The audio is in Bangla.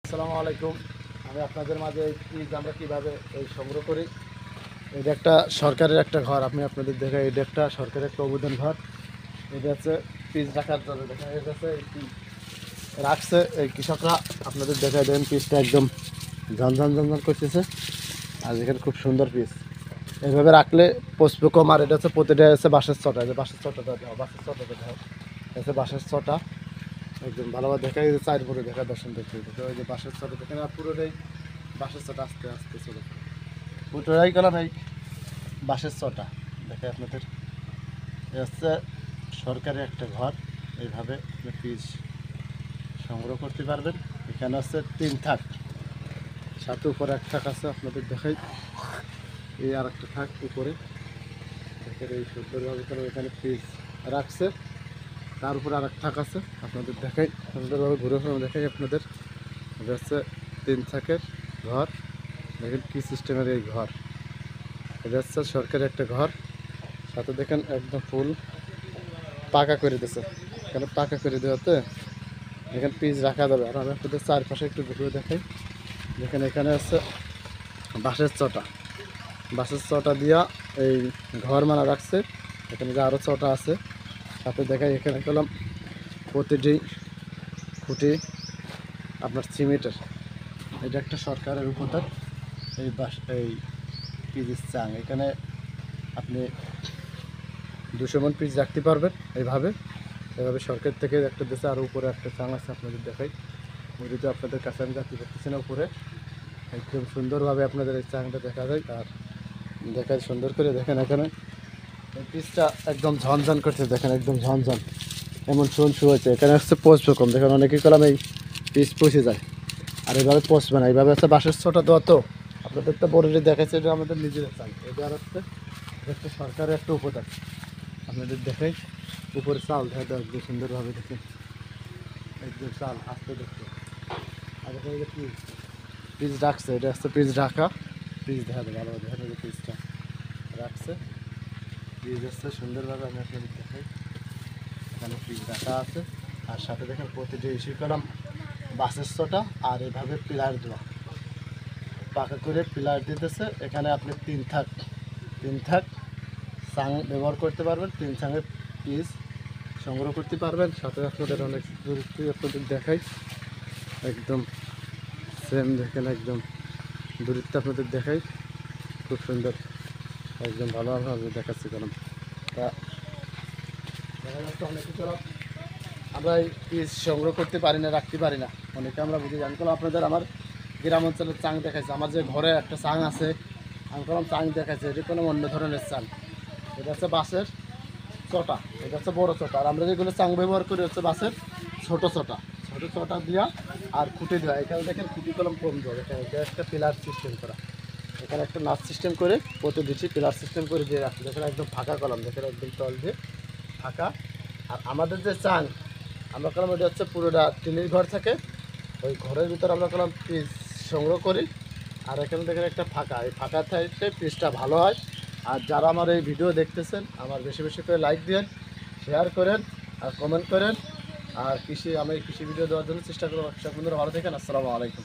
আসসালামু আলাইকুম। আমি আপনাদের মাঝে এই পিস আমরা কীভাবে সংগ্রহ করি। এটা একটা সরকারের একটা ঘর, আমি আপনাদের দেখাই। এটা একটা সরকারের একটা অবদান ঘর। এটা হচ্ছে পিস রাখার জন্য দেখা যাচ্ছে এই পিস রাখছে এই কৃষকরা। আপনাদের দেখাই দেন পিসটা একদম ঝনঝন ঝনঝন করতেছে। আর এখানে খুব সুন্দর পিস এইভাবে রাখলে পচবে কম। আর এটা হচ্ছে প্রতিটা হচ্ছে বাঁশের চটা, যে বাঁশের চটাটা দেওয়া, বাঁশের চটাটা দেওয়া হচ্ছে বাঁশের চটা একদম ভালোভাবে দেখা যায়। চার পরে দেখা দর্শন দেখতে দেখে ওই যে বাঁশের চটা দেখেন। আর পুরোটাই বাঁশের চটা আস্তে আস্তে চলে পুরোটাই গেলাম এই বাঁশের চটা দেখে আপনাদের। এ হচ্ছে সরকারি একটা ঘর। এইভাবে আপনি পিস সংগ্রহ করতে পারবেন। এখানে হচ্ছে 3 থাক, সাথে উপরে 1 থাক আছে। আপনাদের দেখাই এই আর একটা থাক উপরে দেখেন। এই সুন্দরভাবে করে এখানে পিস রাখছে। তার উপরে আর 1 থাক আছে। আপনাদের দেখাই সুন্দরভাবে ঘুরে ফিরে দেখাই আপনাদের। এটা হচ্ছে 3 থাকের ঘর। দেখেন কি সিস্টেমের এই ঘর। এটা হচ্ছে সরকারি একটা ঘর। সাথে দেখেন একদম ফুল পাকা করে দিয়েছে। এখানে পাকা করে দেওয়াতে এখানে পিস রাখা যাবে। আর আমি আপনাদের চারপাশে একটু ঘুরে দেখাই। দেখেন এখানে হচ্ছে বাঁশের চটা, বাঁশের চটা দিয়া এই ঘর মানা রাখছে। এখানে যে আরও চটা আছে সাথে দেখাই। এখানে করলাম প্রতিটি খুঁটি আপনার সিমেন্টের। এটা একটা সরকারের উপকার। এই পিসের চাং এখানে আপনি 200 মণ পিস রাখতে পারবেন। এইভাবে সরকার থেকে একটা দেশে আরও উপরে একটা চাং আছে। আপনাদের দেখাই যদি আপনাদের কাছে আমি রাখতে পারতেছি না। উপরে একদম সুন্দরভাবে আপনাদের এই চাংটা দেখা যায়। আর দেখায় সুন্দর করে দেখেন এখানে এই পিসটা একদম ঝনঝন করছে। দেখেন একদম ঝনঝন এমন শু হয়েছে। এখানে হচ্ছে পচবে কম। দেখেন অনেকেই কলাম এই পিস পচে যায়, আর এইভাবে পচবে না। এইভাবে হচ্ছে বাঁশের ছোটা দেওয়া তো আপনাদের তো বড়ি দেখাচ্ছে। এটা আমাদের নিজেদের চাল। এটা আর হচ্ছে একটা সরকারের একটা উপকার। আপনাদের দেখাই উপরে চাল দেখা দেয় একদম সুন্দরভাবে দেখেন। একদম চাল আসতে দেখতে। আর এখানে যে পিস রাখছে, এটা হচ্ছে পিস ঢাকা। পিস দেখা যায় ভালোভাবে দেখা যায় পিসটা রাখছে। পিস হচ্ছে সুন্দরভাবে আমি আপনাদের দেখাই। এখানে পিস রাখা আছে। আর সাথে দেখেন প্রতিটি ইস্যু কলাম বাঁশের চটা। আর এভাবে পিলার দেওয়া পাকা করে পিলার দিতেছে। এখানে আপনি 3 থাক চাং ব্যবহার করতে পারবেন। 3 চাঙের পিস সংগ্রহ করতে পারবেন। সাথে আপনাদের অনেক দূরত্ব আপনাদের দেখাই একদম সেম। দেখেন একদম দূরত্ব আপনাদের দেখাই খুব সুন্দর একদম ভালোভাবে দেখাচ্ছি। কারণ তা দেখা যাচ্ছে অনেকে আমরা এই পিস সংগ্রহ করতে পারি না, রাখতে পারি না। অনেকে আমরা বুঝি জানি। আপনাদের আমার গ্রাম অঞ্চলের চাং দেখাইছে। আমার যে ঘরে একটা চাং আছে আমি কোনো চাং দেখাইছে। এটা কোনো অন্য ধরনের চাং। এটা হচ্ছে বাঁশের চটা, এটা হচ্ছে বড়ো চটা। আর আমরা যেগুলো চাং ব্যবহার করি হচ্ছে বাঁশের ছোটো চটা। ছোটো চটা দিয়া আর খুঁটি দেওয়া। এখানে দেখেন খুঁটি কলম কম দেওয়া। এখানে এটা একটা পিলার সিস্টেম করা। এখানে একটা নাচ সিস্টেম করে প্রতিদিচ্ছি পিলার সিস্টেম করে দিয়ে রাখছি। দেখেন একদম ফাঁকা কলম। দেখেন একদম তল দিয়ে ফাঁকা। আর আমাদের যে চাং আমরা কলম এটা হচ্ছে পুরোটা টিনের ঘর থাকে। ওই ঘরের ভিতরে আমরা কলম পিস সংগ্রহ করি। আর এখানে দেখেন একটা ফাঁকা, এই ফাঁকা থাকতে পিসটা ভালো হয়। আর যারা আমার এই ভিডিও দেখতেছেন আমার বেশি বেশি করে লাইক দিন, শেয়ার করেন আর কমেন্ট করেন। আর আমি কৃষি ভিডিও দেওয়ার জন্য চেষ্টা করবো। সব বন্ধুরা ভালো থাকেন। আসসালামু আলাইকুম।